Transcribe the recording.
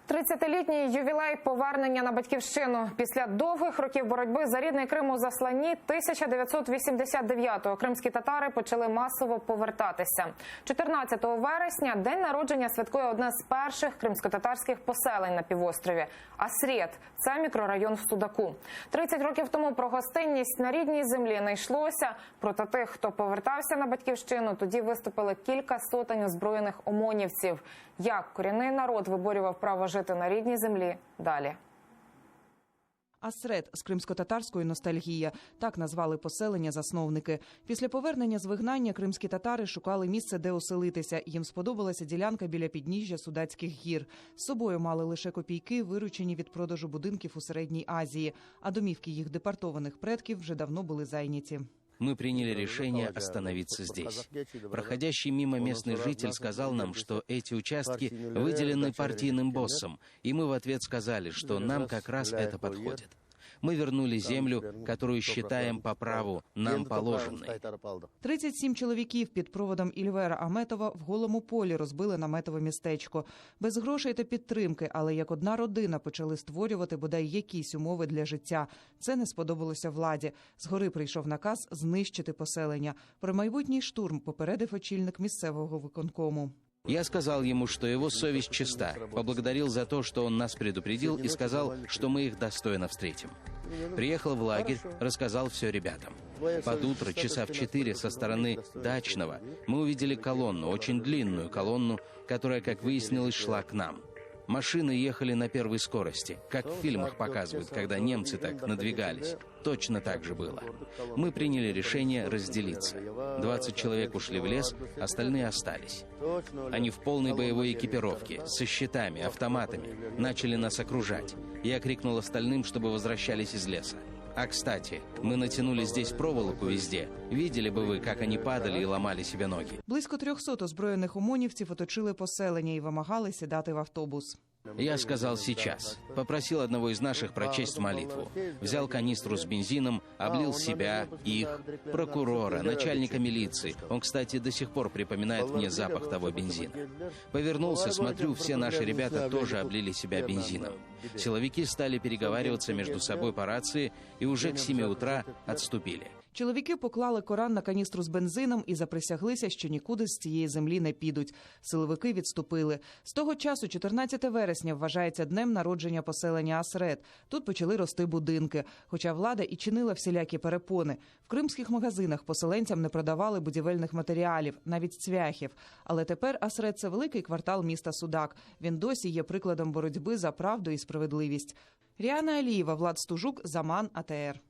30-літній ювілей повернення на батьківщину. Після довгих років боротьби за рідний Крим у засланні 1989-го кримські татари почали масово повертатися. 14 вересня день народження святкує одне з перших кримськотатарських поселень на півострові – Асрет. Це мікрорайон в Судаку. 30 років тому про гостинність на рідній землі не йшлося. Проти тих, хто повертався на батьківщину, тоді виступили кілька сотень озброєних ОМОНівців. Як корінний народ виборював право жити на рідній землі – далі. Асрет з кримсько-татарської ностальгія – так назвали поселення засновники. Після повернення з вигнання кримські татари шукали місце, де оселитися. Їм сподобалася ділянка біля підніжжя Судацьких гір. З собою мали лише копійки, виручені від продажу будинків у Середній Азії. А домівки їх депортованих предків вже давно були зайняті. Мы приняли решение остановиться здесь. Проходящий мимо местный житель сказал нам, что эти участки выделены партийным боссом, и мы в ответ сказали, что нам как раз это подходит. Мы вернули землю, которую считаем по праву нам положенной. 37 чоловіків під проводом Ільвера Аметова в голому полі розбили наметове містечко. Без грошей та підтримки, але як одна родина почали створювати бодай якісь умови для життя. Це не сподобалося владі. Згори прийшов наказ знищити поселення. Про майбутній штурм попередив очільник місцевого виконкому. Я сказал ему, что его совесть чиста, поблагодарил за то, что он нас предупредил, и сказал, что мы их достойно встретим. Приехал в лагерь, рассказал все ребятам. Под утро, часа в 4 со стороны Дачного, мы увидели колонну, очень длинную колонну, которая, как выяснилось, шла к нам. Машины ехали на первой скорости, как в фильмах показывают, когда немцы так надвигались. Точно так же было. Мы приняли решение разделиться. 20 человек ушли в лес, остальные остались. Они в полной боевой экипировке, со щитами, автоматами, начали нас окружать. Я крикнул остальным, чтобы возвращались из леса. А, кстати, мы натянули здесь проволоку везде. Видели бы вы, как они падали и ломали себе ноги. Близько 300 озброєних ОМОНівців оточили поселення і вимагали сідати в автобус. Я сказал сейчас. Попросил одного из наших прочесть молитву. Взял канистру с бензином, облил себя, их, прокурора, начальника милиции. Он, кстати, до сих пор припоминает мне запах того бензина. Повернулся, смотрю, все наши ребята тоже облили себя бензином. Силовики стали переговариваться между собой по рации и уже к 7 утра отступили. Чоловіки поклали Коран на каністру з бензином і заприсяглися, що нікуди з цієї землі не підуть. Силовики відступили. З того часу 14 вересня вважається днем народження поселення Асрет. Тут почали рости будинки, хоча влада і чинила всілякі перепони. В кримських магазинах поселенцям не продавали будівельних матеріалів, навіть цвяхів. Але тепер Асрет – це великий квартал міста Судак. Він досі є прикладом боротьби за правду і справедливість. Ріана Алієва, Влад Стужук, Заман, АТР.